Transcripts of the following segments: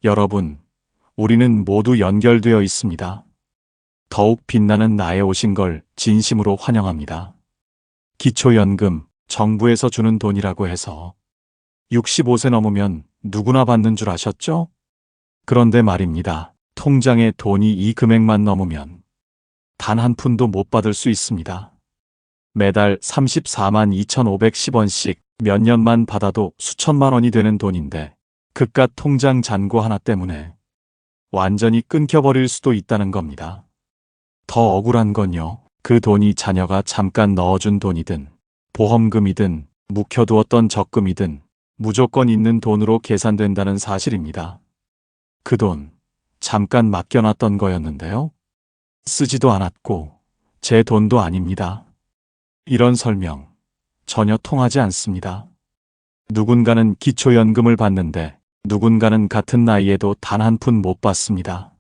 여러분, 우리는 모두 연결되어 있습니다. 더욱 빛나는 나에 오신 걸 진심으로 환영합니다. 기초연금, 정부에서 주는 돈이라고 해서 65세 넘으면 누구나 받는 줄 아셨죠? 그런데 말입니다. 통장에 돈이 이 금액만 넘으면 단 한 푼도 못 받을 수 있습니다. 매달 34만 2,510원씩 몇 년만 받아도 수천만 원이 되는 돈인데 그깟 통장 잔고 하나 때문에 완전히 끊겨버릴 수도 있다는 겁니다. 더 억울한 건요. 그 돈이 자녀가 잠깐 넣어준 돈이든 보험금이든 묵혀두었던 적금이든 무조건 있는 돈으로 계산된다는 사실입니다. 그 돈 잠깐 맡겨놨던 거였는데요. 쓰지도 않았고 제 돈도 아닙니다. 이런 설명 전혀 통하지 않습니다. 누군가는 기초연금을 받는데 누군가는 같은 나이에도 단 한 푼 못 받습니다.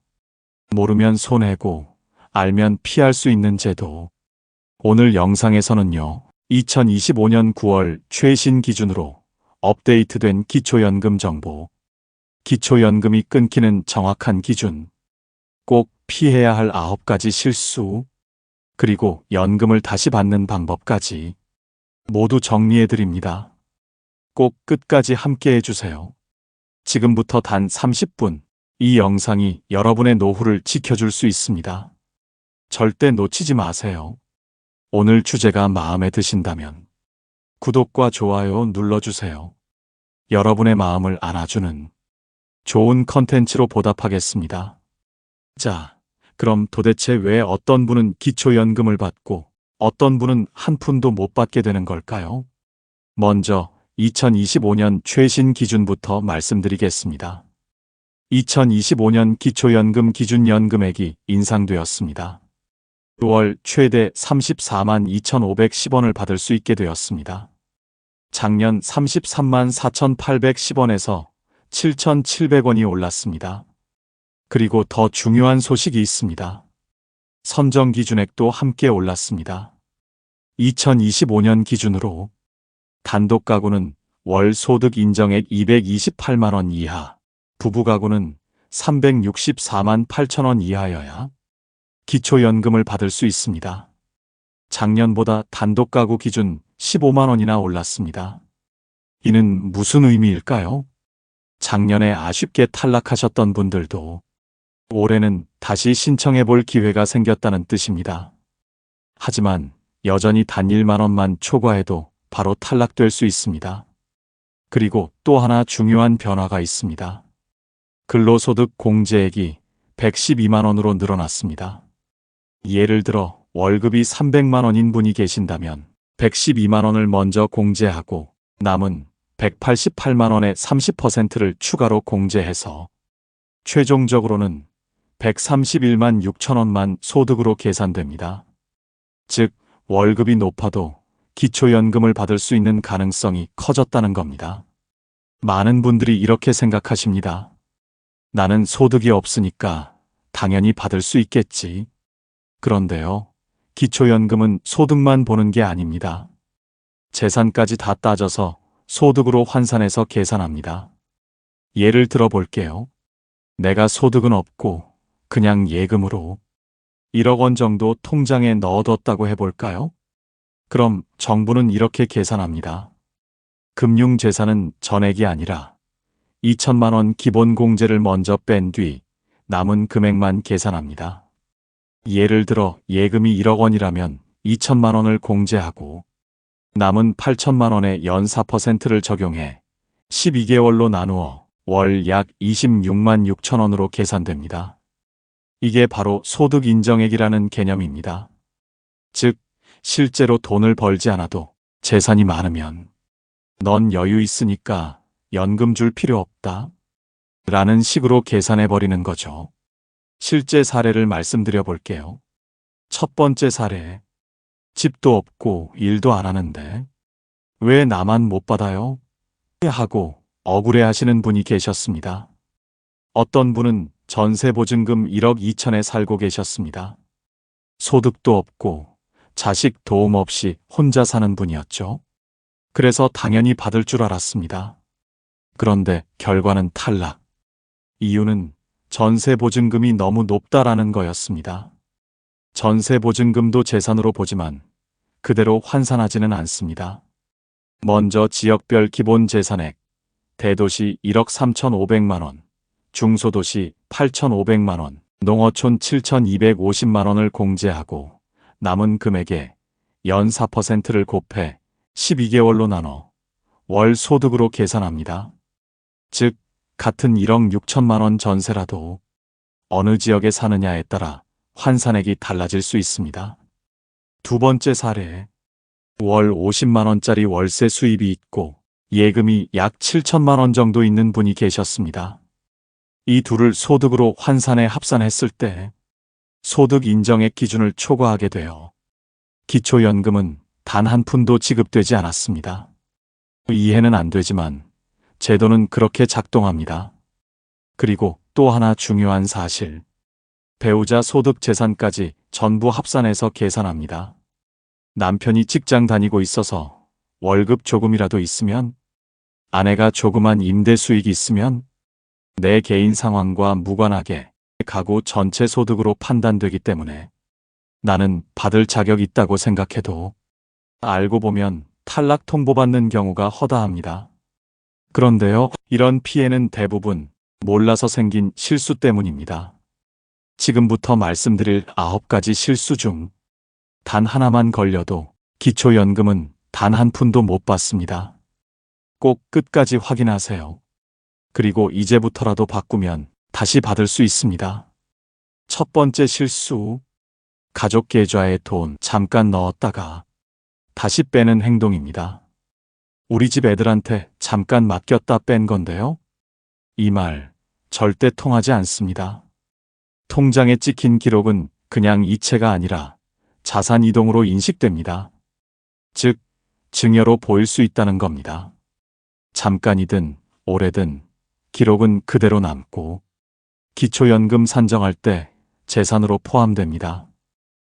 모르면 손해고 알면 피할 수 있는 제도. 오늘 영상에서는요. 2025년 9월 최신 기준으로 업데이트된 기초연금 정보, 기초연금이 끊기는 정확한 기준, 꼭 피해야 할 9가지 실수, 그리고 연금을 다시 받는 방법까지 모두 정리해드립니다. 꼭 끝까지 함께 해주세요. 지금부터 단 30분, 이 영상이 여러분의 노후를 지켜줄 수 있습니다. 절대 놓치지 마세요. 오늘 주제가 마음에 드신다면 구독과 좋아요 눌러주세요. 여러분의 마음을 안아주는 좋은 컨텐츠로 보답하겠습니다. 자, 그럼 도대체 왜 어떤 분은 기초연금을 받고 어떤 분은 한 푼도 못 받게 되는 걸까요? 먼저 2025년 최신 기준부터 말씀드리겠습니다. 2025년 기초연금 기준 연금액이 인상되었습니다. 6월 최대 34만 2,510원을 받을 수 있게 되었습니다. 작년 33만 4,810원에서 7,700원이 올랐습니다. 그리고 더 중요한 소식이 있습니다. 선정 기준액도 함께 올랐습니다. 2025년 기준으로 단독 가구는 월 소득 인정액 228만 원 이하, 부부 가구는 364만 8천 원 이하여야 기초연금을 받을 수 있습니다. 작년보다 단독 가구 기준 15만 원이나 올랐습니다. 이는 무슨 의미일까요? 작년에 아쉽게 탈락하셨던 분들도 올해는 다시 신청해 볼 기회가 생겼다는 뜻입니다. 하지만 여전히 단 1만 원만 초과해도 바로 탈락될 수 있습니다. 그리고 또 하나 중요한 변화가 있습니다. 근로소득 공제액이 112만 원으로 늘어났습니다. 예를 들어 월급이 300만 원인 분이 계신다면 112만 원을 먼저 공제하고 남은 188만 원의 30%를 추가로 공제해서 최종적으로는 131만 6천 원만 소득으로 계산됩니다. 즉, 월급이 높아도 기초연금을 받을 수 있는 가능성이 커졌다는 겁니다. 많은 분들이 이렇게 생각하십니다. 나는 소득이 없으니까 당연히 받을 수 있겠지. 그런데요, 기초연금은 소득만 보는 게 아닙니다. 재산까지 다 따져서 소득으로 환산해서 계산합니다. 예를 들어 볼게요. 내가 소득은 없고 그냥 예금으로 1억 원 정도 통장에 넣어뒀다고 해볼까요? 그럼 정부는 이렇게 계산합니다. 금융재산은 전액이 아니라 2천만 원 기본 공제를 먼저 뺀 뒤 남은 금액만 계산합니다. 예를 들어 예금이 1억 원이라면 2천만 원을 공제하고 남은 8천만 원의 연 4%를 적용해 12개월로 나누어 월 약 26만 6천 원으로 계산됩니다. 이게 바로 소득 인정액이라는 개념입니다. 즉, 실제로 돈을 벌지 않아도 재산이 많으면 넌 여유 있으니까 연금 줄 필요 없다 라는 식으로 계산해버리는 거죠. 실제 사례를 말씀드려 볼게요. 첫 번째 사례. 집도 없고 일도 안 하는데 왜 나만 못 받아요? 하고 억울해 하시는 분이 계셨습니다. 어떤 분은 전세보증금 1억 2천에 살고 계셨습니다. 소득도 없고 자식 도움 없이 혼자 사는 분이었죠. 그래서 당연히 받을 줄 알았습니다. 그런데 결과는 탈락. 이유는 전세보증금이 너무 높다라는 거였습니다. 전세보증금도 재산으로 보지만 그대로 환산하지는 않습니다. 먼저 지역별 기본 재산액, 대도시 1억 3,500만 원, 중소도시 8,500만 원, 농어촌 7,250만 원을 공제하고 남은 금액에 연 4%를 곱해 12개월로 나눠 월 소득으로 계산합니다. 즉, 같은 1억 6천만 원 전세라도 어느 지역에 사느냐에 따라 환산액이 달라질 수 있습니다. 두 번째 사례, 월 50만 원짜리 월세 수입이 있고 예금이 약 7천만 원 정도 있는 분이 계셨습니다. 이 둘을 소득으로 환산해 합산했을 때 소득 인정액 기준을 초과하게 되어 기초연금은 단 한 푼도 지급되지 않았습니다. 이해는 안 되지만 제도는 그렇게 작동합니다. 그리고 또 하나 중요한 사실, 배우자 소득 재산까지 전부 합산해서 계산합니다. 남편이 직장 다니고 있어서 월급 조금이라도 있으면, 아내가 조그만 임대 수익이 있으면 내 개인 상황과 무관하게 가구 전체 소득으로 판단되기 때문에 나는 받을 자격 있다고 생각해도 알고 보면 탈락 통보받는 경우가 허다합니다. 그런데요, 이런 피해는 대부분 몰라서 생긴 실수 때문입니다. 지금부터 말씀드릴 9가지 실수 중 단 하나만 걸려도 기초연금은 단 한 푼도 못 받습니다. 꼭 끝까지 확인하세요. 그리고 이제부터라도 바꾸면 다시 받을 수 있습니다. 첫 번째 실수, 가족 계좌에 돈 잠깐 넣었다가 다시 빼는 행동입니다. 우리 집 애들한테 잠깐 맡겼다 뺀 건데요. 이 말 절대 통하지 않습니다. 통장에 찍힌 기록은 그냥 이체가 아니라 자산 이동으로 인식됩니다. 즉, 증여로 보일 수 있다는 겁니다. 잠깐이든 오래든 기록은 그대로 남고 기초연금 산정할 때 재산으로 포함됩니다.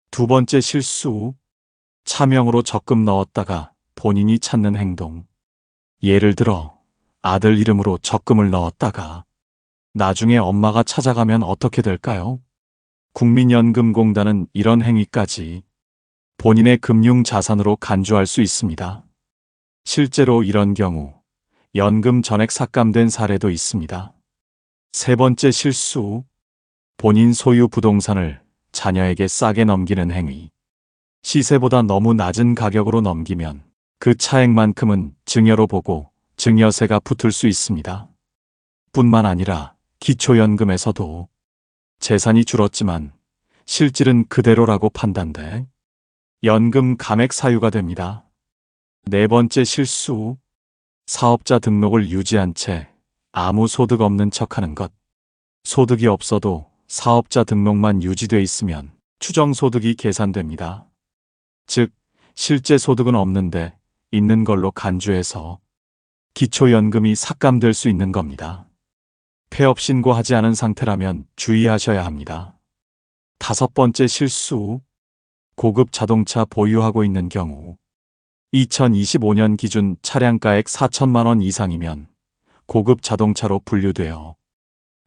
두 번째 실수, 차명으로 적금 넣었다가 본인이 찾는 행동. 예를 들어 아들 이름으로 적금을 넣었다가 나중에 엄마가 찾아가면 어떻게 될까요? 국민연금공단은 이런 행위까지 본인의 금융자산으로 간주할 수 있습니다. 실제로 이런 경우 연금 전액 삭감된 사례도 있습니다. 세 번째 실수, 본인 소유 부동산을 자녀에게 싸게 넘기는 행위. 시세보다 너무 낮은 가격으로 넘기면 그 차액만큼은 증여로 보고 증여세가 붙을 수 있습니다. 뿐만 아니라 기초연금에서도 재산이 줄었지만 실질은 그대로라고 판단돼 연금 감액 사유가 됩니다. 네 번째 실수, 사업자 등록을 유지한 채 아무 소득 없는 척하는 것. 소득이 없어도 사업자 등록만 유지돼 있으면 추정소득이 계산됩니다. 즉, 실제 소득은 없는데 있는 걸로 간주해서 기초연금이 삭감될 수 있는 겁니다. 폐업 신고하지 않은 상태라면 주의하셔야 합니다. 다섯 번째 실수, 고급 자동차 보유하고 있는 경우 2025년 기준 차량가액 4천만 원 이상이면 고급 자동차로 분류되어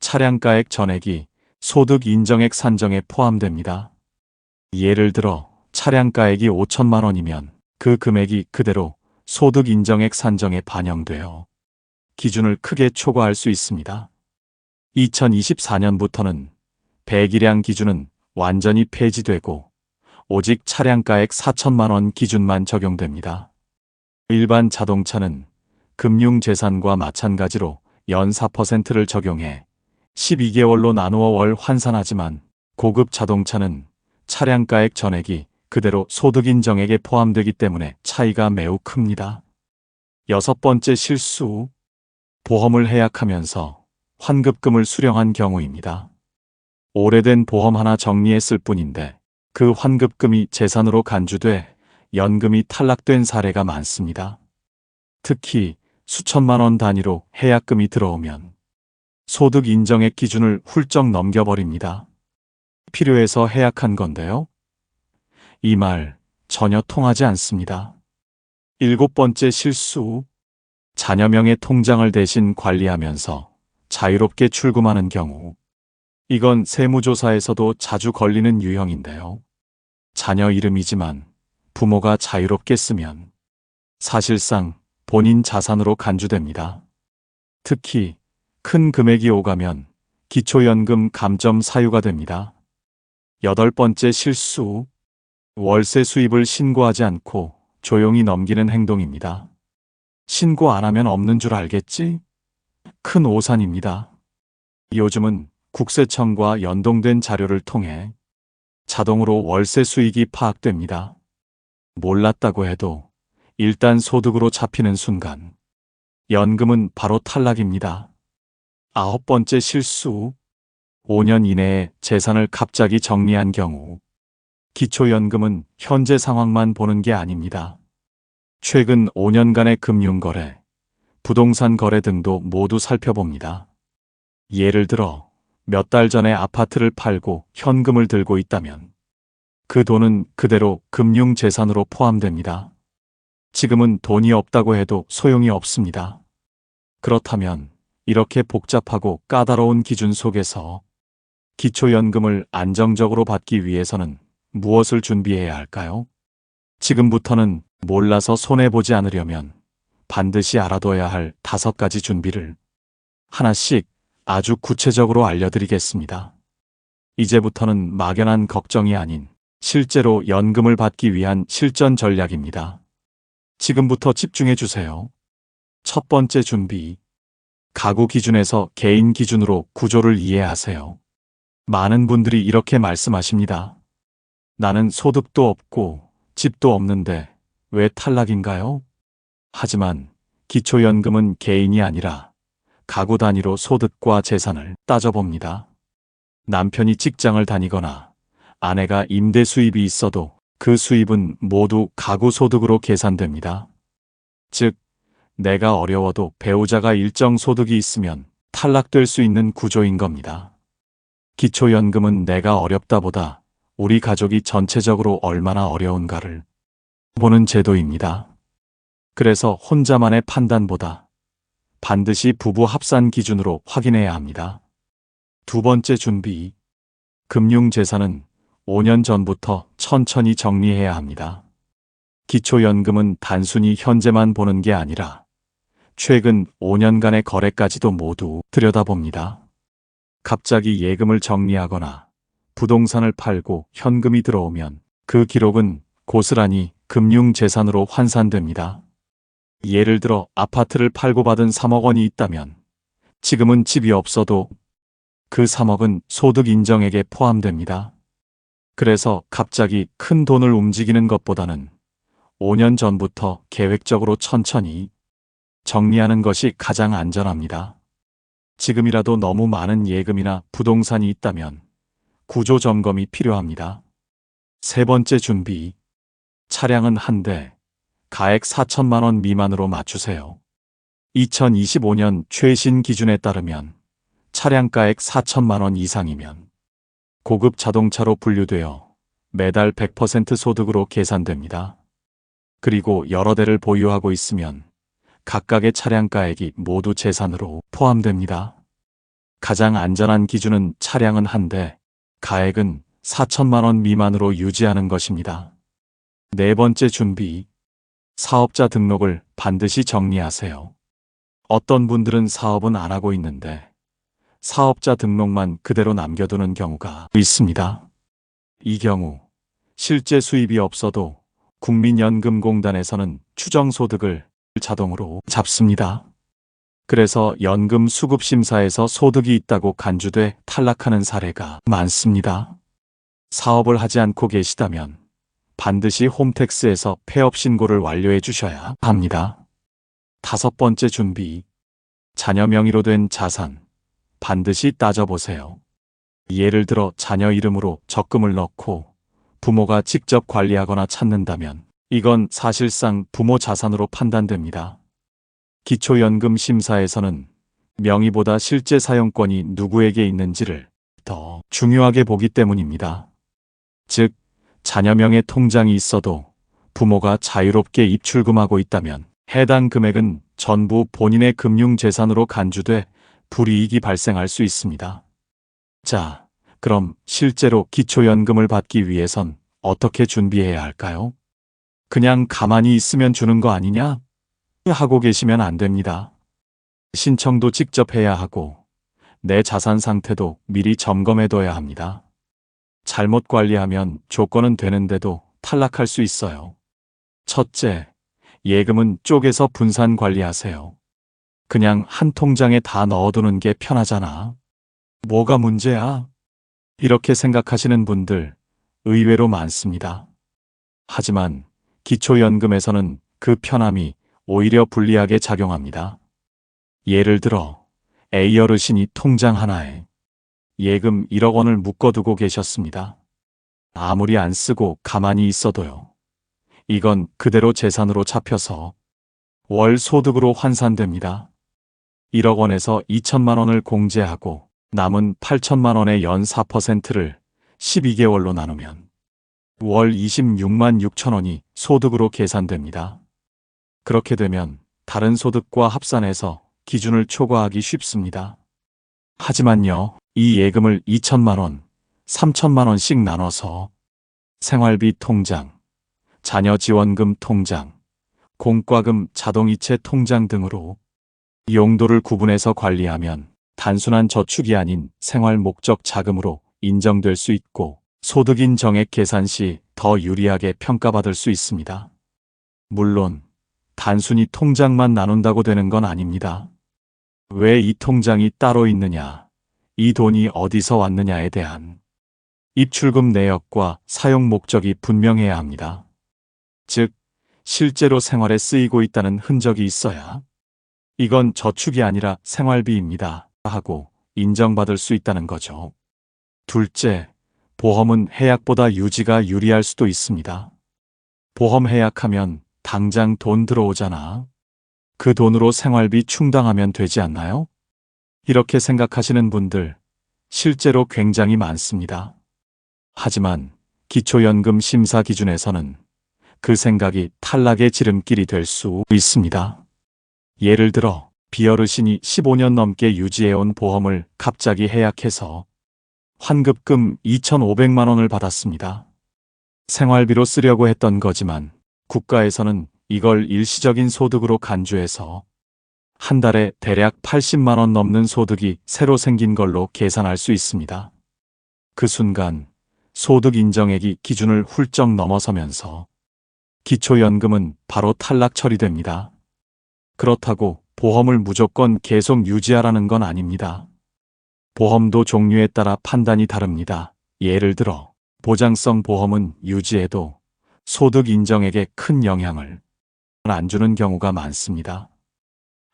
차량가액 전액이 소득 인정액 산정에 포함됩니다. 예를 들어 차량가액이 5천만 원이면 그 금액이 그대로 소득 인정액 산정에 반영되어 기준을 크게 초과할 수 있습니다. 2024년부터는 배기량 기준은 완전히 폐지되고 오직 차량가액 4천만 원 기준만 적용됩니다. 일반 자동차는 금융재산과 마찬가지로 연 4%를 적용해 12개월로 나누어 월 환산하지만 고급 자동차는 차량가액 전액이 그대로 소득 인정액에 포함되기 때문에 차이가 매우 큽니다. 여섯 번째 실수, 보험을 해약하면서 환급금을 수령한 경우입니다. 오래된 보험 하나 정리했을 뿐인데 그 환급금이 재산으로 간주돼 연금이 탈락된 사례가 많습니다. 특히 수천만 원 단위로 해약금이 들어오면 소득 인정액 기준을 훌쩍 넘겨버립니다. 필요해서 해약한 건데요. 이 말 전혀 통하지 않습니다. 일곱 번째 실수, 자녀명의 통장을 대신 관리하면서 자유롭게 출금하는 경우. 이건 세무조사에서도 자주 걸리는 유형인데요. 자녀 이름이지만 부모가 자유롭게 쓰면 사실상 본인 자산으로 간주됩니다. 특히 큰 금액이 오가면 기초연금 감점 사유가 됩니다. 8번째 실수. 월세 수입을 신고하지 않고 조용히 넘기는 행동입니다. 신고 안 하면 없는 줄 알겠지? 큰 오산입니다. 요즘은 국세청과 연동된 자료를 통해 자동으로 월세 수익이 파악됩니다. 몰랐다고 해도 일단 소득으로 잡히는 순간 연금은 바로 탈락입니다. 9번째 실수. 5년 이내에 재산을 갑자기 정리한 경우. 기초연금은 현재 상황만 보는 게 아닙니다. 최근 5년간의 금융거래, 부동산 거래 등도 모두 살펴봅니다. 예를 들어 몇 달 전에 아파트를 팔고 현금을 들고 있다면 그 돈은 그대로 금융재산으로 포함됩니다. 지금은 돈이 없다고 해도 소용이 없습니다. 그렇다면 이렇게 복잡하고 까다로운 기준 속에서 기초연금을 안정적으로 받기 위해서는 무엇을 준비해야 할까요? 지금부터는 몰라서 손해보지 않으려면 반드시 알아둬야 할 5가지 준비를 하나씩 아주 구체적으로 알려드리겠습니다. 이제부터는 막연한 걱정이 아닌 실제로 연금을 받기 위한 실전 전략입니다. 지금부터 집중해 주세요. 첫 번째 준비. 가구 기준에서 개인 기준으로 구조를 이해하세요. 많은 분들이 이렇게 말씀하십니다. 나는 소득도 없고 집도 없는데 왜 탈락인가요? 하지만 기초연금은 개인이 아니라 가구 단위로 소득과 재산을 따져봅니다. 남편이 직장을 다니거나 아내가 임대 수입이 있어도 그 수입은 모두 가구 소득으로 계산됩니다. 즉, 내가 어려워도 배우자가 일정 소득이 있으면 탈락될 수 있는 구조인 겁니다. 기초연금은 내가 어렵다보다 우리 가족이 전체적으로 얼마나 어려운가를 보는 제도입니다. 그래서 혼자만의 판단보다 반드시 부부 합산 기준으로 확인해야 합니다. 두 번째 준비. 금융재산은 5년 전부터 천천히 정리해야 합니다. 기초연금은 단순히 현재만 보는 게 아니라 최근 5년간의 거래까지도 모두 들여다봅니다. 갑자기 예금을 정리하거나 부동산을 팔고 현금이 들어오면 그 기록은 고스란히 금융재산으로 환산됩니다. 예를 들어 아파트를 팔고 받은 3억 원이 있다면 지금은 집이 없어도 그 3억은 소득 인정액에 포함됩니다. 그래서 갑자기 큰 돈을 움직이는 것보다는 5년 전부터 계획적으로 천천히 정리하는 것이 가장 안전합니다. 지금이라도 너무 많은 예금이나 부동산이 있다면 구조 점검이 필요합니다. 세 번째 준비. 차량은 한 대, 가액 4천만 원 미만으로 맞추세요. 2025년 최신 기준에 따르면 차량가액 4천만 원 이상이면 고급 자동차로 분류되어 매달 100% 소득으로 계산됩니다. 그리고 여러 대를 보유하고 있으면 각각의 차량가액이 모두 재산으로 포함됩니다. 가장 안전한 기준은 차량은 한 대, 가액은 4천만 원 미만으로 유지하는 것입니다. 네 번째 준비. 사업자 등록을 반드시 정리하세요. 어떤 분들은 사업은 안 하고 있는데 사업자 등록만 그대로 남겨두는 경우가 있습니다. 이 경우 실제 수입이 없어도 국민연금공단에서는 추정소득을 자동으로 잡습니다. 그래서 연금 수급심사에서 소득이 있다고 간주돼 탈락하는 사례가 많습니다. 사업을 하지 않고 계시다면 반드시 홈택스에서 폐업 신고를 완료해 주셔야 합니다. 다섯 번째 준비. 자녀 명의로 된 자산 반드시 따져보세요. 예를 들어 자녀 이름으로 적금을 넣고 부모가 직접 관리하거나 찾는다면 이건 사실상 부모 자산으로 판단됩니다. 기초연금 심사에서는 명의보다 실제 사용권이 누구에게 있는지를 더 중요하게 보기 때문입니다. 즉, 자녀 명의 통장이 있어도 부모가 자유롭게 입출금하고 있다면 해당 금액은 전부 본인의 금융재산으로 간주돼 불이익이 발생할 수 있습니다. 자, 그럼 실제로 기초연금을 받기 위해선 어떻게 준비해야 할까요? 그냥 가만히 있으면 주는 거 아니냐? 하고 계시면 안 됩니다. 신청도 직접 해야 하고, 내 자산 상태도 미리 점검해둬야 합니다. 잘못 관리하면 조건은 되는데도 탈락할 수 있어요. 첫째, 예금은 쪼개서 분산 관리하세요. 그냥 한 통장에 다 넣어두는 게 편하잖아. 뭐가 문제야? 이렇게 생각하시는 분들 의외로 많습니다. 하지만 기초연금에서는 그 편함이 오히려 불리하게 작용합니다. 예를 들어 A 어르신이 통장 하나에 예금 1억 원을 묶어두고 계셨습니다. 아무리 안 쓰고 가만히 있어도요. 이건 그대로 재산으로 잡혀서 월 소득으로 환산됩니다. 1억 원에서 2천만 원을 공제하고 남은 8천만 원의 연 4%를 12개월로 나누면 월 26만 6천 원이 소득으로 계산됩니다. 그렇게 되면 다른 소득과 합산해서 기준을 초과하기 쉽습니다. 하지만요, 이 예금을 2천만 원, 3천만 원씩 나눠서 생활비 통장, 자녀 지원금 통장, 공과금 자동이체 통장 등으로 용도를 구분해서 관리하면 단순한 저축이 아닌 생활 목적 자금으로 인정될 수 있고 소득인 정액 계산 시 더 유리하게 평가받을 수 있습니다. 물론 단순히 통장만 나눈다고 되는 건 아닙니다. 왜 이 통장이 따로 있느냐, 이 돈이 어디서 왔느냐에 대한 입출금 내역과 사용 목적이 분명해야 합니다. 즉, 실제로 생활에 쓰이고 있다는 흔적이 있어야 이건 저축이 아니라 생활비입니다 하고 인정받을 수 있다는 거죠. 둘째, 보험은 해약보다 유지가 유리할 수도 있습니다. 보험 해약하면 당장 돈 들어오잖아. 그 돈으로 생활비 충당하면 되지 않나요? 이렇게 생각하시는 분들 실제로 굉장히 많습니다. 하지만 기초연금 심사 기준에서는 그 생각이 탈락의 지름길이 될 수 있습니다. 예를 들어 비어르신이 15년 넘게 유지해온 보험을 갑자기 해약해서 환급금 2,500만 원을 받았습니다. 생활비로 쓰려고 했던 거지만 국가에서는 이걸 일시적인 소득으로 간주해서 한 달에 대략 80만 원 넘는 소득이 새로 생긴 걸로 계산할 수 있습니다. 그 순간 소득 인정액이 기준을 훌쩍 넘어서면서 기초연금은 바로 탈락 처리됩니다. 그렇다고 보험을 무조건 계속 유지하라는 건 아닙니다. 보험도 종류에 따라 판단이 다릅니다. 예를 들어 보장성 보험은 유지해도 소득 인정액에 큰 영향을 안 주는 경우가 많습니다.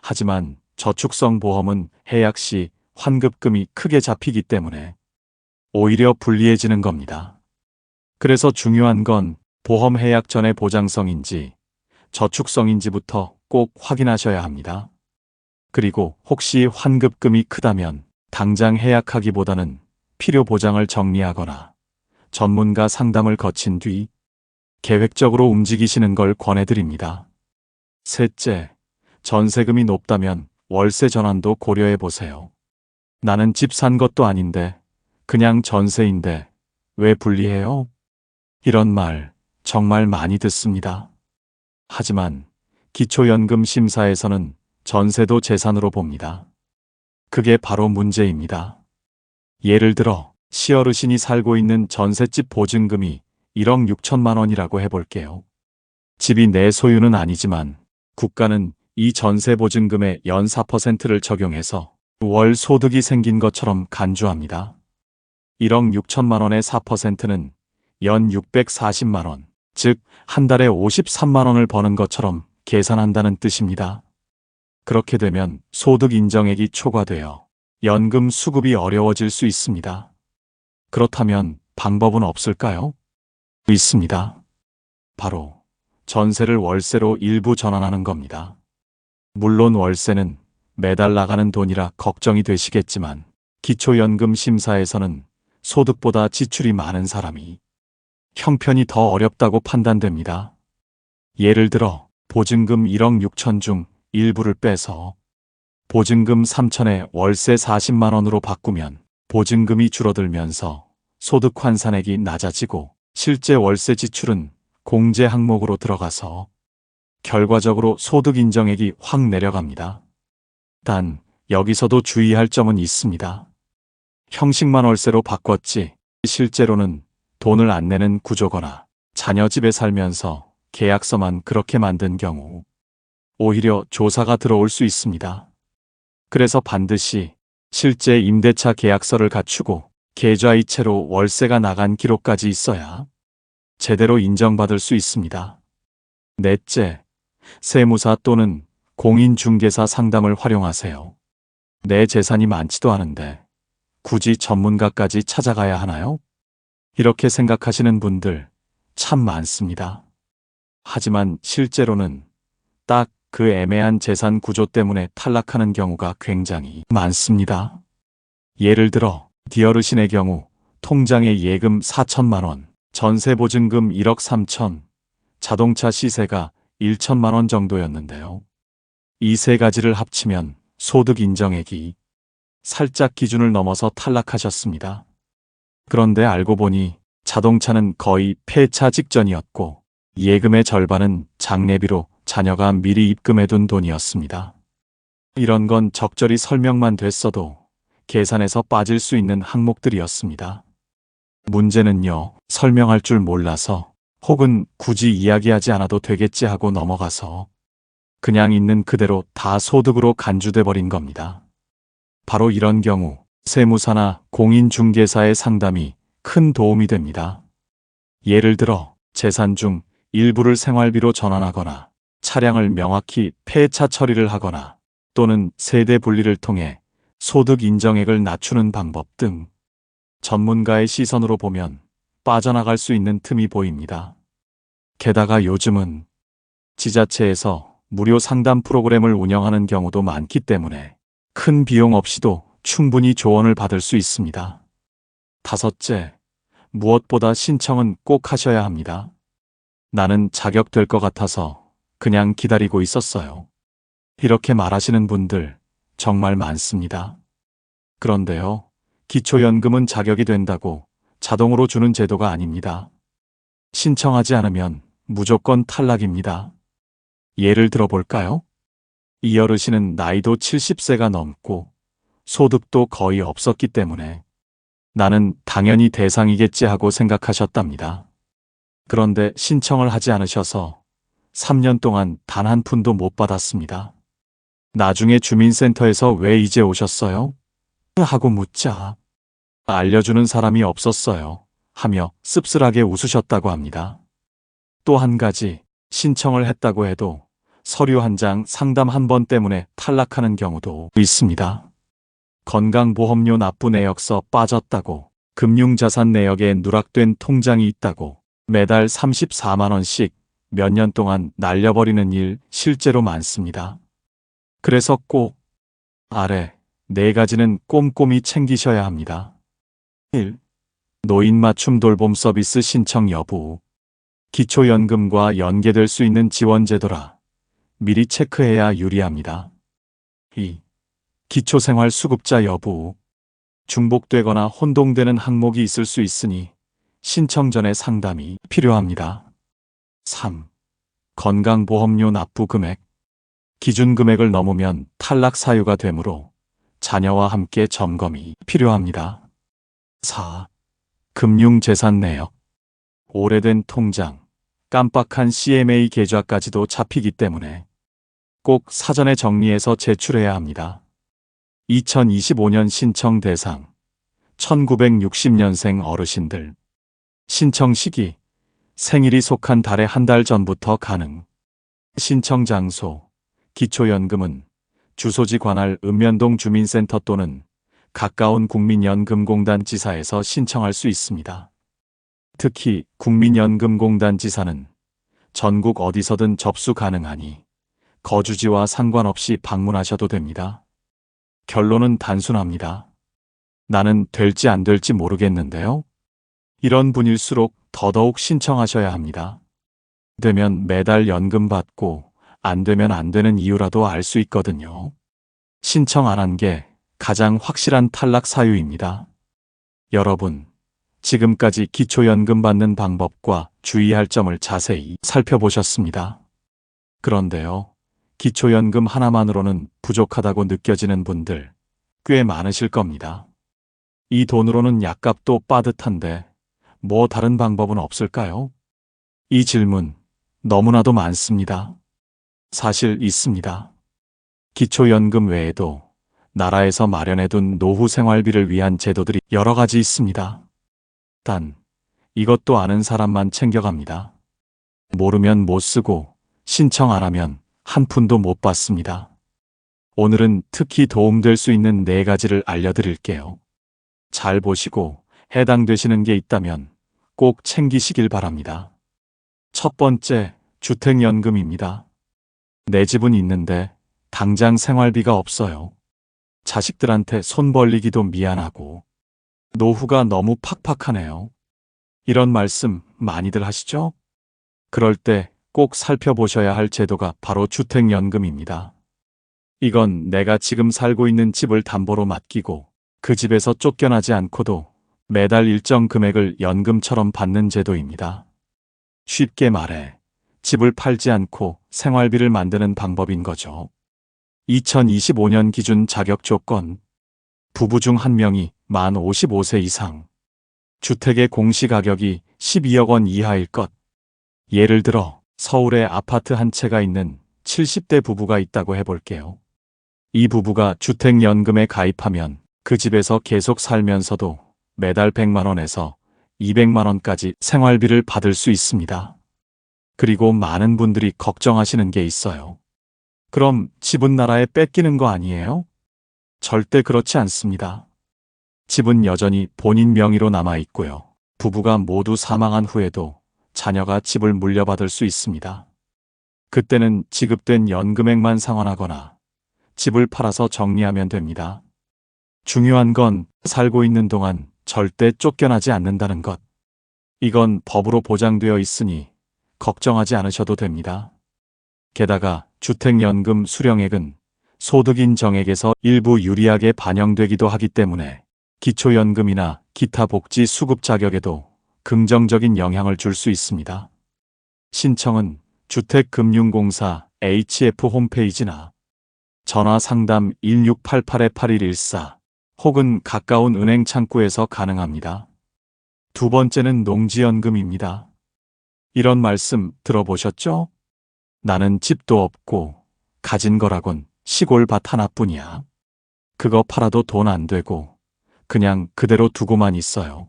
하지만 저축성 보험은 해약 시 환급금이 크게 잡히기 때문에 오히려 불리해지는 겁니다. 그래서 중요한 건 보험 해약 전에 보장성인지 저축성인지부터 꼭 확인하셔야 합니다. 그리고 혹시 환급금이 크다면 당장 해약하기보다는 필요 보장을 정리하거나 전문가 상담을 거친 뒤 계획적으로 움직이시는 걸 권해드립니다. 셋째, 전세금이 높다면 월세 전환도 고려해 보세요. 나는 집 산 것도 아닌데 그냥 전세인데 왜 불리해요? 이런 말 정말 많이 듣습니다. 하지만 기초연금 심사에서는 전세도 재산으로 봅니다. 그게 바로 문제입니다. 예를 들어 시어르신이 살고 있는 전셋집 보증금이 1억 6천만 원이라고 해볼게요. 집이 내 소유는 아니지만 국가는 이 전세 보증금의 연 4%를 적용해서 월 소득이 생긴 것처럼 간주합니다. 1억 6천만 원의 4%는 연 640만 원, 즉 한 달에 53만 원을 버는 것처럼 계산한다는 뜻입니다. 그렇게 되면 소득 인정액이 초과되어 연금 수급이 어려워질 수 있습니다. 그렇다면 방법은 없을까요? 있습니다. 바로 전세를 월세로 일부 전환하는 겁니다. 물론 월세는 매달 나가는 돈이라 걱정이 되시겠지만 기초연금 심사에서는 소득보다 지출이 많은 사람이 형편이 더 어렵다고 판단됩니다. 예를 들어 보증금 1억 6천 중 일부를 빼서 보증금 3천에 월세 40만 원으로 바꾸면 보증금이 줄어들면서 소득 환산액이 낮아지고 실제 월세 지출은 공제 항목으로 들어가서 결과적으로 소득 인정액이 확 내려갑니다. 단 여기서도 주의할 점은 있습니다. 형식만 월세로 바꿨지 실제로는 돈을 안 내는 구조거나 자녀 집에 살면서 계약서만 그렇게 만든 경우 오히려 조사가 들어올 수 있습니다. 그래서 반드시 실제 임대차 계약서를 갖추고 계좌이체로 월세가 나간 기록까지 있어야 제대로 인정받을 수 있습니다. 넷째, 세무사 또는 공인중개사 상담을 활용하세요. 내 재산이 많지도 않은데 굳이 전문가까지 찾아가야 하나요? 이렇게 생각하시는 분들 참 많습니다. 하지만 실제로는 딱 그 애매한 재산 구조 때문에 탈락하는 경우가 굉장히 많습니다. 예를 들어 디어르신의 경우 통장에 예금 4천만 원, 전세 보증금 1억 3천, 자동차 시세가 1천만 원 정도였는데요. 이 세 가지를 합치면 소득 인정액이 살짝 기준을 넘어서 탈락하셨습니다. 그런데 알고 보니 자동차는 거의 폐차 직전이었고 예금의 절반은 장례비로 자녀가 미리 입금해둔 돈이었습니다. 이런 건 적절히 설명만 됐어도 계산에서 빠질 수 있는 항목들이었습니다. 문제는요, 설명할 줄 몰라서 혹은 굳이 이야기하지 않아도 되겠지 하고 넘어가서 그냥 있는 그대로 다 소득으로 간주돼 버린 겁니다. 바로 이런 경우 세무사나 공인중개사의 상담이 큰 도움이 됩니다. 예를 들어 재산 중 일부를 생활비로 전환하거나 차량을 명확히 폐차 처리를 하거나 또는 세대 분리를 통해 소득 인정액을 낮추는 방법 등 전문가의 시선으로 보면 빠져나갈 수 있는 틈이 보입니다. 게다가 요즘은 지자체에서 무료 상담 프로그램을 운영하는 경우도 많기 때문에 큰 비용 없이도 충분히 조언을 받을 수 있습니다. 다섯째, 무엇보다 신청은 꼭 하셔야 합니다. 나는 자격될 것 같아서 그냥 기다리고 있었어요. 이렇게 말하시는 분들 정말 많습니다. 그런데요, 기초연금은 자격이 된다고 자동으로 주는 제도가 아닙니다. 신청하지 않으면 무조건 탈락입니다. 예를 들어볼까요? 이 어르신은 나이도 70세가 넘고 소득도 거의 없었기 때문에 나는 당연히 대상이겠지 하고 생각하셨답니다. 그런데 신청을 하지 않으셔서 3년 동안 단 한 푼도 못 받았습니다. 나중에 주민센터에서 왜 이제 오셨어요? 하고 묻자 알려주는 사람이 없었어요 하며 씁쓸하게 웃으셨다고 합니다. 또 한 가지, 신청을 했다고 해도 서류 한 장, 상담 한 번 때문에 탈락하는 경우도 있습니다. 건강보험료 납부 내역서 빠졌다고, 금융자산 내역에 누락된 통장이 있다고, 매달 34만 원씩 몇 년 동안 날려버리는 일 실제로 많습니다. 그래서 꼭 아래 4가지는 꼼꼼히 챙기셔야 합니다. 1. 노인 맞춤 돌봄 서비스 신청 여부. 기초연금과 연계될 수 있는 지원제도라 미리 체크해야 유리합니다. 2. 기초생활수급자 여부. 중복되거나 혼동되는 항목이 있을 수 있으니 신청 전에 상담이 필요합니다. 3. 건강보험료 납부 금액. 기준 금액을 넘으면 탈락 사유가 되므로 자녀와 함께 점검이 필요합니다. 4. 금융재산 내역. 오래된 통장, 깜빡한 CMA 계좌까지도 잡히기 때문에 꼭 사전에 정리해서 제출해야 합니다. 2025년 신청 대상 1960년생 어르신들. 신청 시기 생일이 속한 달의 한 달 전부터 가능. 신청 장소 기초연금은 주소지 관할 읍면동 주민센터 또는 가까운 국민연금공단 지사에서 신청할 수 있습니다. 특히 국민연금공단 지사는 전국 어디서든 접수 가능하니 거주지와 상관없이 방문하셔도 됩니다. 결론은 단순합니다. 나는 될지 안 될지 모르겠는데요. 이런 분일수록 더더욱 신청하셔야 합니다. 되면 매달 연금 받고 안 되면 안 되는 이유라도 알 수 있거든요. 신청 안 한 게 가장 확실한 탈락 사유입니다. 여러분, 지금까지 기초연금 받는 방법과 주의할 점을 자세히 살펴보셨습니다. 그런데요, 기초연금 하나만으로는 부족하다고 느껴지는 분들 꽤 많으실 겁니다. 이 돈으로는 약값도 빠듯한데 뭐 다른 방법은 없을까요? 이 질문 너무나도 많습니다. 사실 있습니다. 기초연금 외에도 나라에서 마련해둔 노후 생활비를 위한 제도들이 여러 가지 있습니다. 단, 이것도 아는 사람만 챙겨갑니다. 모르면 못 쓰고 신청 안 하면 한 푼도 못 받습니다. 오늘은 특히 도움될 수 있는 4가지를 알려드릴게요. 잘 보시고 해당되시는 게 있다면 꼭 챙기시길 바랍니다. 첫 번째, 주택연금입니다. 내 집은 있는데 당장 생활비가 없어요. 자식들한테 손 벌리기도 미안하고 노후가 너무 팍팍하네요. 이런 말씀 많이들 하시죠? 그럴 때 꼭 살펴보셔야 할 제도가 바로 주택연금입니다. 이건 내가 지금 살고 있는 집을 담보로 맡기고 그 집에서 쫓겨나지 않고도 매달 일정 금액을 연금처럼 받는 제도입니다. 쉽게 말해 집을 팔지 않고 생활비를 만드는 방법인 거죠. 2025년 기준 자격 조건. 부부 중 1명이 만 55세 이상. 주택의 공시가격이 12억 원 이하일 것. 예를 들어 서울에 아파트 한 채가 있는 70대 부부가 있다고 해볼게요. 이 부부가 주택연금에 가입하면 그 집에서 계속 살면서도 매달 100만 원에서 200만 원까지 생활비를 받을 수 있습니다. 그리고 많은 분들이 걱정하시는 게 있어요. 그럼 집은 나라에 뺏기는 거 아니에요? 절대 그렇지 않습니다. 집은 여전히 본인 명의로 남아 있고요. 부부가 모두 사망한 후에도 자녀가 집을 물려받을 수 있습니다. 그때는 지급된 연금액만 상환하거나 집을 팔아서 정리하면 됩니다. 중요한 건 살고 있는 동안 절대 쫓겨나지 않는다는 것. 이건 법으로 보장되어 있으니 걱정하지 않으셔도 됩니다. 게다가 주택연금 수령액은 소득인 정액에서 일부 유리하게 반영되기도 하기 때문에 기초연금이나 기타 복지 수급 자격에도 긍정적인 영향을 줄 수 있습니다. 신청은 주택금융공사 HF 홈페이지나 전화 상담 1688-8114 혹은 가까운 은행 창구에서 가능합니다. 두 번째는 농지연금입니다. 이런 말씀 들어보셨죠? 나는 집도 없고 가진 거라곤 시골 밭 하나뿐이야. 그거 팔아도 돈 안 되고 그냥 그대로 두고만 있어요.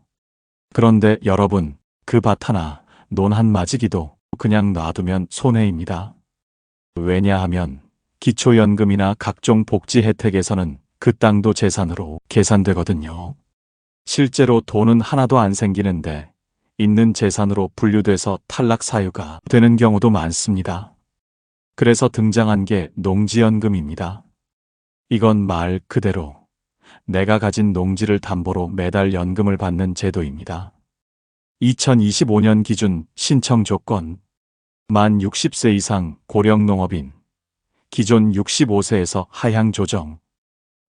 그런데 여러분, 그 밭 하나, 논 한 마지기도 그냥 놔두면 손해입니다. 왜냐하면 기초연금이나 각종 복지 혜택에서는 그 땅도 재산으로 계산되거든요. 실제로 돈은 하나도 안 생기는데 있는 재산으로 분류돼서 탈락 사유가 되는 경우도 많습니다. 그래서 등장한 게 농지연금입니다. 이건 말 그대로 내가 가진 농지를 담보로 매달 연금을 받는 제도입니다. 2025년 기준 신청 조건. 만 60세 이상 고령농업인. 기존 65세에서 하향 조정.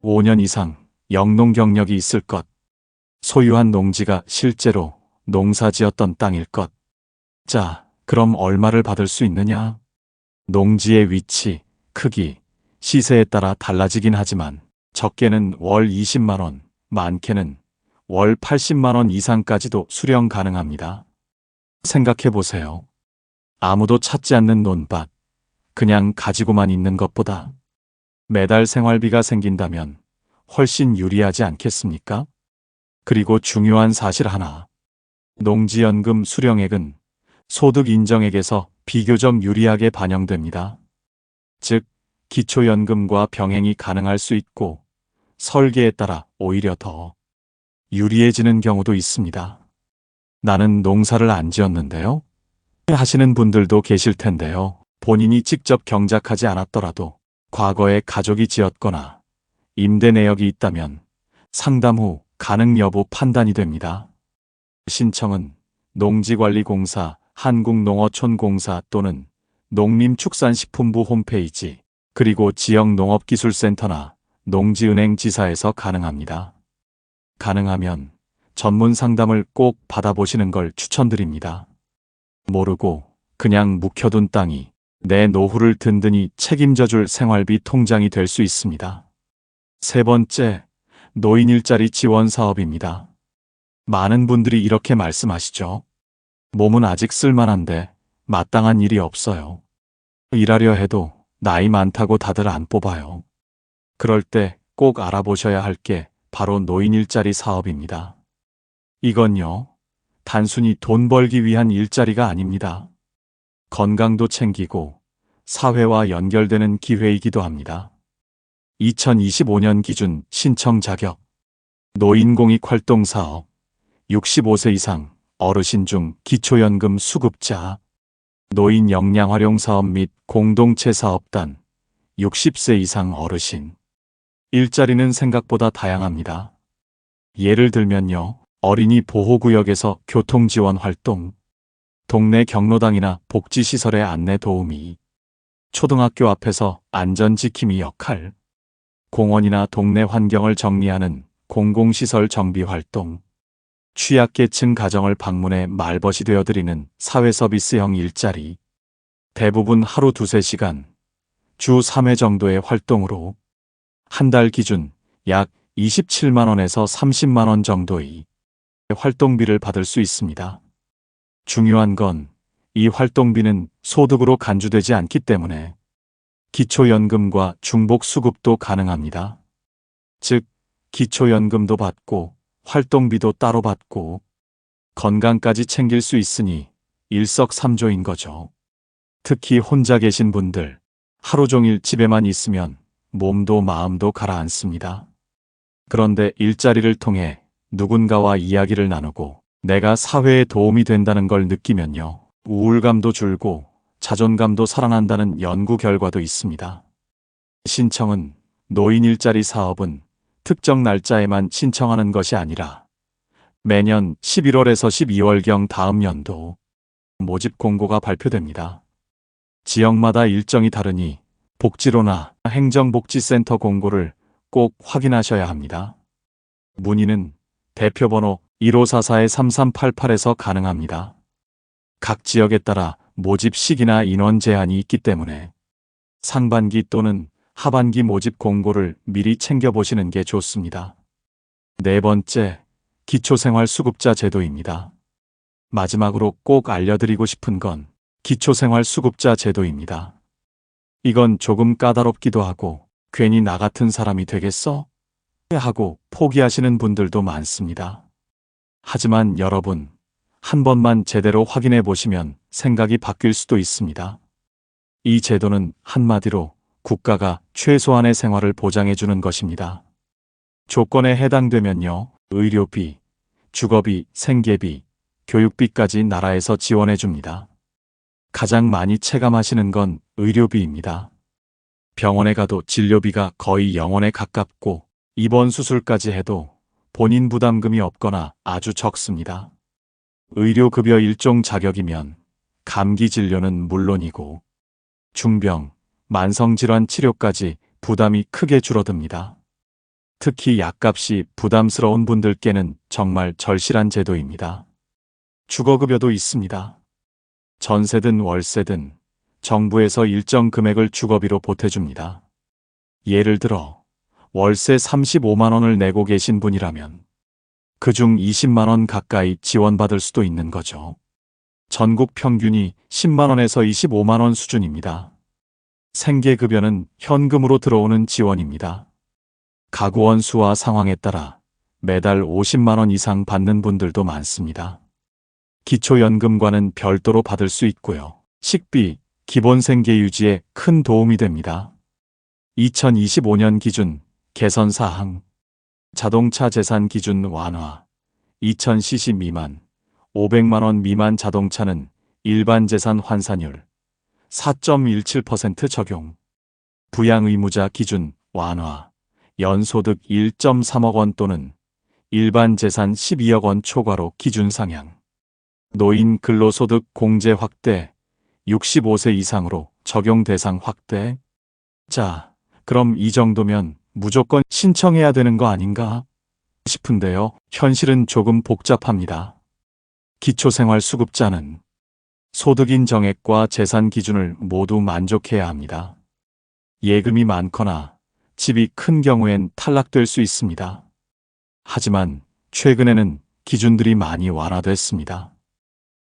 5년 이상 영농 경력이 있을 것. 소유한 농지가 실제로 농사지었던 땅일 것. 자, 그럼 얼마를 받을 수 있느냐? 농지의 위치, 크기, 시세에 따라 달라지긴 하지만 적게는 월 20만 원, 많게는 월 80만 원 이상까지도 수령 가능합니다. 생각해 보세요. 아무도 찾지 않는 논밭, 그냥 가지고만 있는 것보다 매달 생활비가 생긴다면 훨씬 유리하지 않겠습니까? 그리고 중요한 사실 하나. 농지연금 수령액은 소득 인정액에서 비교적 유리하게 반영됩니다. 즉, 기초연금과 병행이 가능할 수 있고 설계에 따라 오히려 더 유리해지는 경우도 있습니다. 나는 농사를 안 지었는데요? 하시는 분들도 계실 텐데요. 본인이 직접 경작하지 않았더라도 과거에 가족이 지었거나 임대 내역이 있다면 상담 후 가능 여부 판단이 됩니다. 신청은 농지관리공사, 한국농어촌공사 또는 농림축산식품부 홈페이지, 그리고 지역농업기술센터나 농지은행 지사에서 가능합니다. 가능하면 전문 상담을 꼭 받아보시는 걸 추천드립니다. 모르고 그냥 묵혀둔 땅이 내 노후를 든든히 책임져줄 생활비 통장이 될 수 있습니다. 세 번째, 노인 일자리 지원 사업입니다. 많은 분들이 이렇게 말씀하시죠. 몸은 아직 쓸만한데 마땅한 일이 없어요. 일하려 해도 나이 많다고 다들 안 뽑아요. 그럴 때 꼭 알아보셔야 할 게 바로 노인 일자리 사업입니다. 이건요, 단순히 돈 벌기 위한 일자리가 아닙니다. 건강도 챙기고 사회와 연결되는 기회이기도 합니다. 2025년 기준 신청 자격 노인공익 활동 사업 65세 이상 어르신 중 기초연금 수급자 노인 역량 활용 사업 및 공동체 사업단 60세 이상 어르신 일자리는 생각보다 다양합니다. 예를 들면요. 어린이 보호구역에서 교통지원 활동, 동네 경로당이나 복지시설의 안내 도우미, 초등학교 앞에서 안전지킴이 역할, 공원이나 동네 환경을 정리하는 공공시설 정비 활동, 취약계층 가정을 방문해 말벗이 되어드리는 사회서비스형 일자리, 대부분 하루 2~3시간, 주 3회 정도의 활동으로 한 달 기준 약 27만원에서 30만원 정도의 활동비를 받을 수 있습니다. 중요한 건 이 활동비는 소득으로 간주되지 않기 때문에 기초연금과 중복수급도 가능합니다. 즉, 기초연금도 받고 활동비도 따로 받고 건강까지 챙길 수 있으니 일석삼조인 거죠. 특히 혼자 계신 분들, 하루 종일 집에만 있으면 몸도 마음도 가라앉습니다. 그런데 일자리를 통해 누군가와 이야기를 나누고 내가 사회에 도움이 된다는 걸 느끼면요. 우울감도 줄고 자존감도 살아난다는 연구 결과도 있습니다. 신청은 노인 일자리 사업은 특정 날짜에만 신청하는 것이 아니라 매년 11월에서 12월경 다음 연도 모집 공고가 발표됩니다. 지역마다 일정이 다르니 복지로나 행정복지센터 공고를 꼭 확인하셔야 합니다. 문의는 대표번호 1544-3388에서 가능합니다. 각 지역에 따라 모집 시기나 인원 제한이 있기 때문에 상반기 또는 하반기 모집 공고를 미리 챙겨보시는 게 좋습니다. 네 번째, 기초생활수급자 제도입니다. 마지막으로 꼭 알려드리고 싶은 건 기초생활수급자 제도입니다. 이건 조금 까다롭기도 하고 괜히 나 같은 사람이 되겠어? 하고 포기하시는 분들도 많습니다. 하지만 여러분, 한 번만 제대로 확인해 보시면 생각이 바뀔 수도 있습니다. 이 제도는 한마디로 국가가 최소한의 생활을 보장해 주는 것입니다. 조건에 해당되면요, 의료비, 주거비, 생계비, 교육비까지 나라에서 지원해 줍니다. 가장 많이 체감하시는 건 의료비입니다. 병원에 가도 진료비가 거의 0원에 가깝고 입원 수술까지 해도 본인 부담금이 없거나 아주 적습니다. 의료급여 일종 자격이면 감기 진료는 물론이고 중병, 만성질환 치료까지 부담이 크게 줄어듭니다. 특히 약값이 부담스러운 분들께는 정말 절실한 제도입니다. 주거급여도 있습니다. 전세든 월세든 정부에서 일정 금액을 주거비로 보태줍니다. 예를 들어 월세 35만원을 내고 계신 분이라면 그중 20만원 가까이 지원받을 수도 있는 거죠. 전국 평균이 10만원에서 25만원 수준입니다. 생계급여는 현금으로 들어오는 지원입니다. 가구원 수와 상황에 따라 매달 50만원 이상 받는 분들도 많습니다. 기초연금과는 별도로 받을 수 있고요. 식비, 기본 생계 유지에 큰 도움이 됩니다. 2025년 기준 개선 사항, 자동차 재산 기준 완화, 2000cc 미만, 500만원 미만 자동차는 일반 재산 환산율 4.17% 적용, 부양 의무자 기준 완화, 연소득 1.3억 원 또는 일반 재산 12억 원 초과로 기준 상향, 노인 근로소득 공제 확대, 65세 이상으로 적용 대상 확대. 자, 그럼 이 정도면 무조건 신청해야 되는 거 아닌가 싶은데요. 현실은 조금 복잡합니다. 기초생활수급자는 소득인 정액과 재산 기준을 모두 만족해야 합니다. 예금이 많거나 집이 큰 경우엔 탈락될 수 있습니다. 하지만 최근에는 기준들이 많이 완화됐습니다.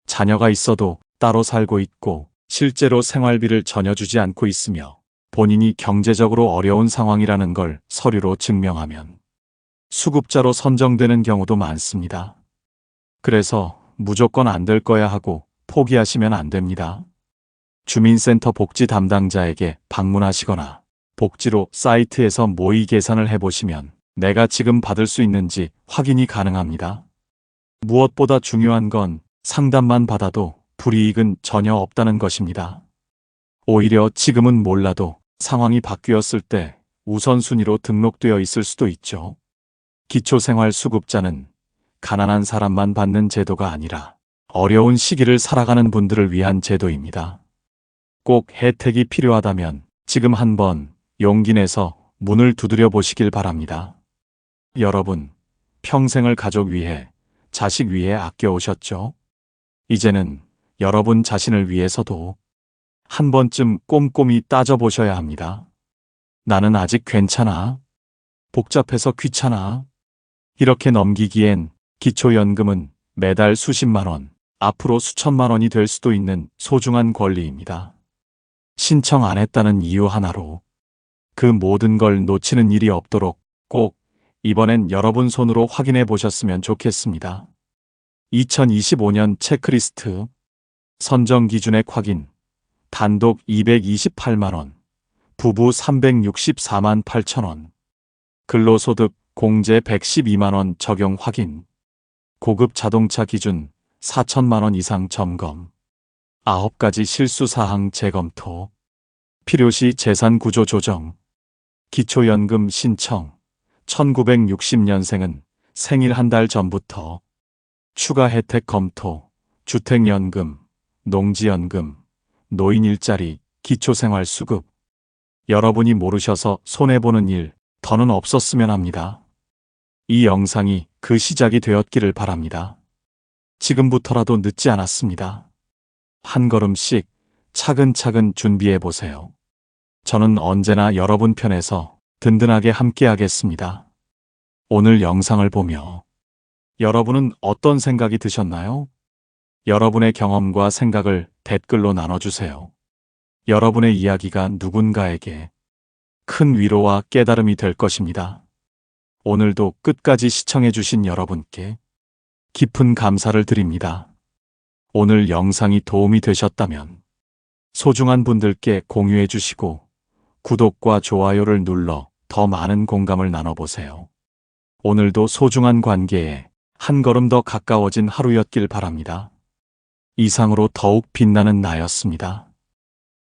자녀가 있어도 따로 살고 있고 실제로 생활비를 전혀 주지 않고 있으며 본인이 경제적으로 어려운 상황이라는 걸 서류로 증명하면 수급자로 선정되는 경우도 많습니다. 그래서 무조건 안 될 거야 하고 포기하시면 안 됩니다. 주민센터 복지 담당자에게 방문하시거나 복지로 사이트에서 모의 계산을 해보시면 내가 지금 받을 수 있는지 확인이 가능합니다. 무엇보다 중요한 건 상담만 받아도 불이익은 전혀 없다는 것입니다. 오히려 지금은 몰라도 상황이 바뀌었을 때 우선순위로 등록되어 있을 수도 있죠. 기초생활수급자는 가난한 사람만 받는 제도가 아니라 어려운 시기를 살아가는 분들을 위한 제도입니다. 꼭 혜택이 필요하다면 지금 한번 용기 내서 문을 두드려 보시길 바랍니다. 여러분, 평생을 가족 위해, 자식 위해 아껴오셨죠? 이제는 여러분 자신을 위해서도 한 번쯤 꼼꼼히 따져보셔야 합니다. 나는 아직 괜찮아? 복잡해서 귀찮아? 이렇게 넘기기엔 기초연금은 매달 수십만 원, 앞으로 수천만 원이 될 수도 있는 소중한 권리입니다. 신청 안 했다는 이유 하나로 그 모든 걸 놓치는 일이 없도록 꼭 이번엔 여러분 손으로 확인해 보셨으면 좋겠습니다. 2025년 체크리스트 선정 기준액 확인 단독 228만 원, 부부 364만 8천 원, 근로소득 공제 112만 원 적용 확인, 고급 자동차 기준 4천만 원 이상 점검, 9가지 실수사항 재검토, 필요시 재산 구조 조정, 기초연금 신청, 1960년생은 생일 한 달 전부터 추가 혜택 검토, 주택연금, 농지연금, 노인 일자리, 기초생활수급. 여러분이 모르셔서 손해보는 일 더는 없었으면 합니다. 이 영상이 그 시작이 되었기를 바랍니다. 지금부터라도 늦지 않았습니다. 한 걸음씩 차근차근 준비해 보세요. 저는 언제나 여러분 편에서 든든하게 함께하겠습니다. 오늘 영상을 보며 여러분은 어떤 생각이 드셨나요? 여러분의 경험과 생각을 댓글로 나눠주세요. 여러분의 이야기가 누군가에게 큰 위로와 깨달음이 될 것입니다. 오늘도 끝까지 시청해주신 여러분께 깊은 감사를 드립니다. 오늘 영상이 도움이 되셨다면 소중한 분들께 공유해 주시고 구독과 좋아요를 눌러 더 많은 공감을 나눠보세요. 오늘도 소중한 관계에 한 걸음 더 가까워진 하루였길 바랍니다. 이상으로 더욱 빛나는 나였습니다.